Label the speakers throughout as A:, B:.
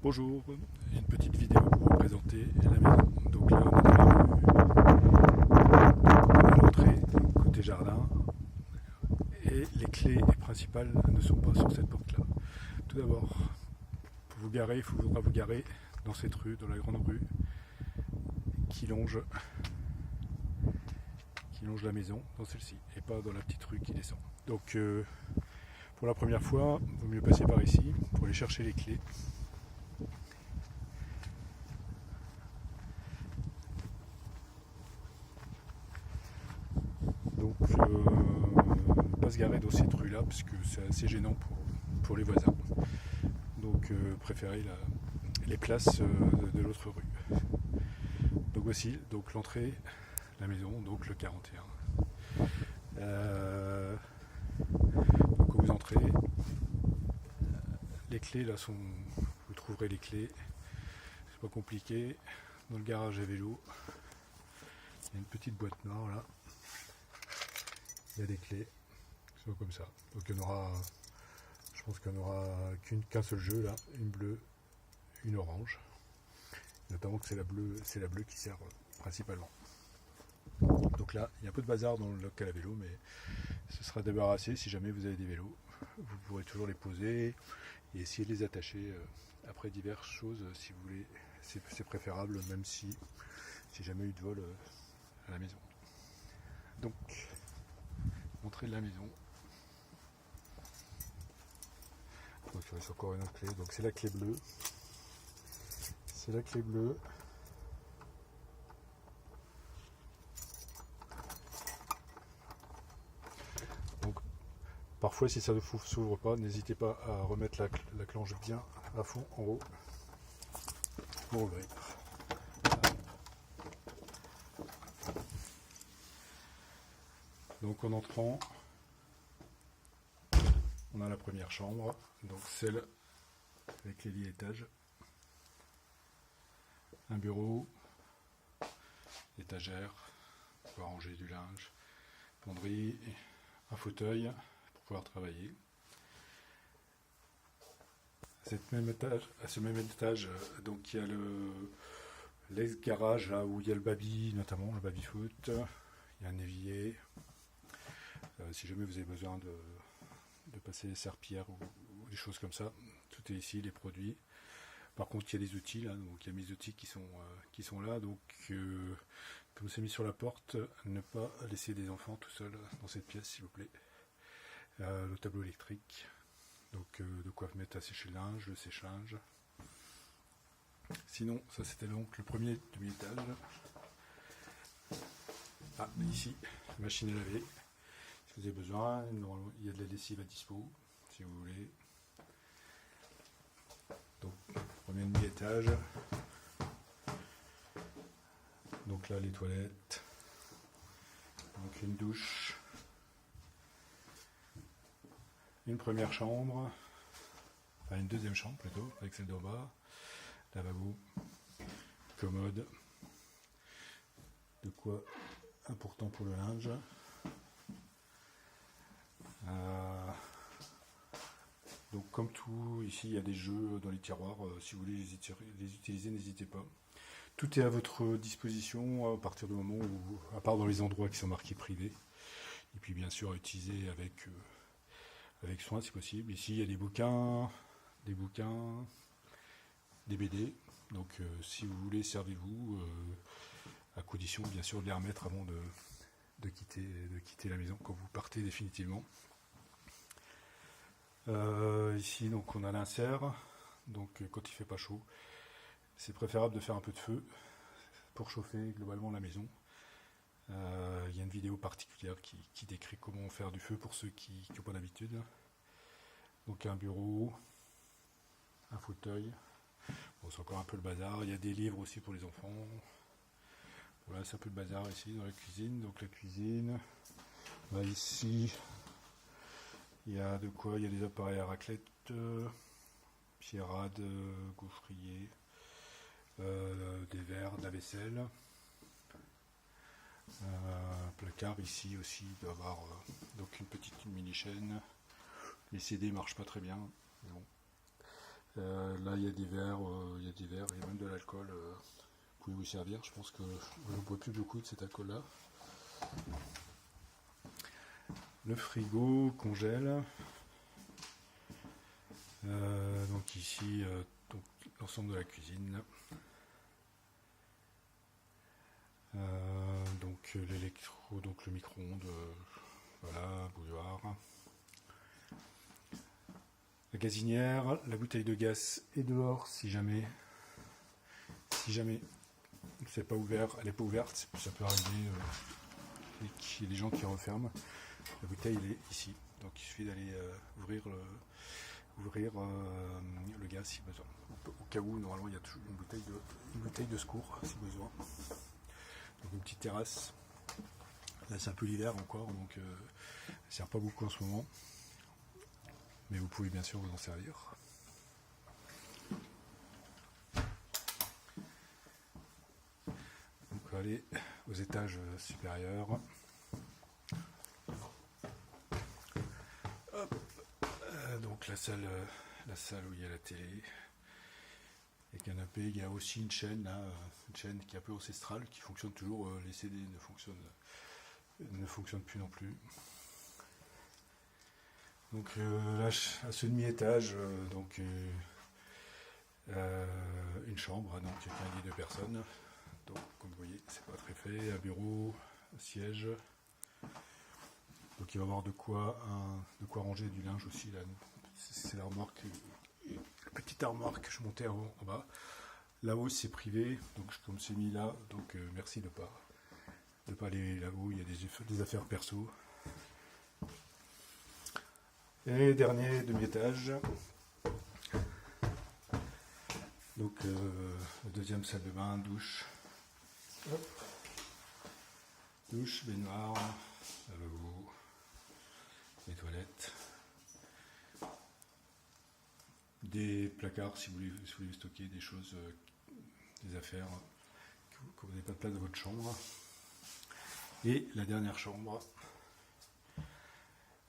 A: Bonjour, une petite vidéo pour vous présenter la maison. Donc là on est dans la rue, à l'entrée, côté jardin, et les clés principales ne sont pas sur cette porte-là. Tout d'abord, pour vous garer, il faudra vous garer dans cette rue, dans la grande rue, qui longe la maison, dans celle-ci, et pas dans la petite rue qui descend. Donc pour la première fois, il vaut mieux passer par ici pour aller chercher les clés. Donc ne pas se garer dans cette rue là parce que c'est assez gênant pour les voisins. Donc préférez les places de l'autre rue. Donc voici donc l'entrée, la maison, donc le 41. Donc quand vous entrez, les clés là sont, vous trouverez les clés, c'est pas compliqué. Dans le garage à vélo, il y a une petite boîte noire là. Il y a des clés, c'est comme ça. Donc il y en aura, je pense qu'il n'y en aura qu'un seul jeu là, une bleue, une orange. Notamment que c'est la bleue qui sert principalement. Donc là, il y a un peu de bazar dans le local à vélo, mais ce sera débarrassé si jamais vous avez des vélos. Vous pourrez toujours les poser et essayer de les attacher après diverses choses si vous voulez. C'est préférable même si jamais eu de vol à la maison. Donc, entrée de la maison. Donc il reste encore une autre clé. Donc c'est la clé bleue. C'est la clé bleue. Donc parfois si ça ne s'ouvre pas, n'hésitez pas à remettre la clenche bien à fond en haut pour ouvrir. Donc en entrant, on a la première chambre, donc celle avec les lits à étage, un bureau, étagère pour ranger du linge, penderie, un fauteuil pour pouvoir travailler. À ce même étage, donc il y a l'ex-garage là où il y a le baby, notamment le baby-foot, il y a un évier. Si jamais vous avez besoin de passer les serpillères ou des choses comme ça, tout est ici, les produits. Par contre, il y a des outils là, donc il y a mes outils qui sont là, donc comme c'est mis sur la porte, ne pas laisser des enfants tout seuls dans cette pièce, s'il vous plaît. Le tableau électrique, donc de quoi mettre à sécher le linge, le sèche-linge. Sinon, ça c'était donc le premier demi-étage. Ah, ici, machine à laver. Si vous avez besoin, il y a de la lessive à dispo, si vous voulez. Donc, premier demi-étage. Donc là, les toilettes. Donc une douche. Une première chambre. Enfin, une deuxième chambre plutôt, avec celle d'en bas. Lavabo. Commode. De quoi important pour le linge. Donc comme tout, ici il y a des jeux dans les tiroirs, si vous voulez les utiliser, n'hésitez pas. Tout est à votre disposition à partir du moment où, à part dans les endroits qui sont marqués privés, et puis bien sûr à utiliser avec soin si possible. Ici il y a des bouquins, des BD, donc si vous voulez servez-vous, à condition bien sûr de les remettre avant de quitter la maison quand vous partez définitivement. Ici donc on a l'insert, donc quand il fait pas chaud, c'est préférable de faire un peu de feu pour chauffer globalement la maison. Il y a une vidéo particulière qui décrit comment faire du feu pour ceux qui n'ont pas d'habitude. Donc un bureau, un fauteuil, bon, c'est encore un peu le bazar, il y a des livres aussi pour les enfants. Voilà, c'est un peu le bazar ici dans la cuisine. Donc la cuisine, là, ici il y a de quoi, il y a des appareils à raclette, pierrade, gaufrier, des verres, de la vaisselle. Un placard ici aussi doit avoir donc une petite mini chaîne. Les CD marchent pas très bien, mais bon. Là, il y a des verres, il y a des verres, il y a même de l'alcool. Vous pouvez vous servir. Je pense que je ne bois plus beaucoup de cet alcool-là. Le frigo congèle. Donc ici, donc, l'ensemble de la cuisine. Donc l'électro, donc le micro-ondes, voilà, bouilloire. La gazinière, la bouteille de gaz est dehors si jamais c'est pas ouvert, elle n'est pas ouverte, ça peut arriver qu'il y ait des gens qui referment. La bouteille elle est ici, donc il suffit d'aller ouvrir le gaz si besoin. Au cas où, normalement, il y a toujours une bouteille de secours si besoin. Donc une petite terrasse. Là, c'est un peu l'hiver encore, donc ça ne sert pas beaucoup en ce moment. Mais vous pouvez bien sûr vous en servir. Donc on va aller aux étages supérieurs. Hop. Donc la salle où il y a la télé, les canapés, il y a aussi une chaîne là, une chaîne qui est un peu ancestrale, qui fonctionne toujours, les CD ne fonctionnent plus non plus. Donc là, à ce demi-étage, donc une chambre, donc il y a un lit de personnes. Donc comme vous voyez, c'est pas très fait, un bureau, un siège. Donc il va y avoir de quoi ranger du linge aussi là. C'est l'armoire la petite armoire que je montais en bas. Là-haut c'est privé, donc comme c'est mis là, donc merci de pas aller là-haut, il y a des affaires perso. Et dernier demi-étage. Donc la deuxième salle de bain, douche. Hop. Douche, baignoire, lavabo, les toilettes. Des placards si vous voulez stocker des choses, des affaires que vous n'avez pas de place dans votre chambre. Et la dernière chambre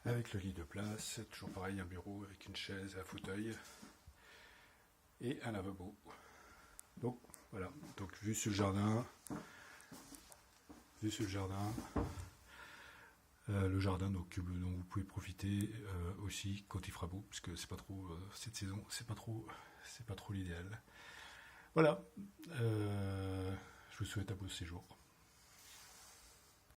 A: avec le lit de place, toujours pareil, un bureau avec une chaise, un fauteuil et un lavabo. Donc voilà, donc vue sur le jardin, le jardin donc, dont vous pouvez profiter aussi quand il fera beau, parce que c'est pas trop cette saison, c'est pas trop l'idéal. Voilà, je vous souhaite un beau séjour.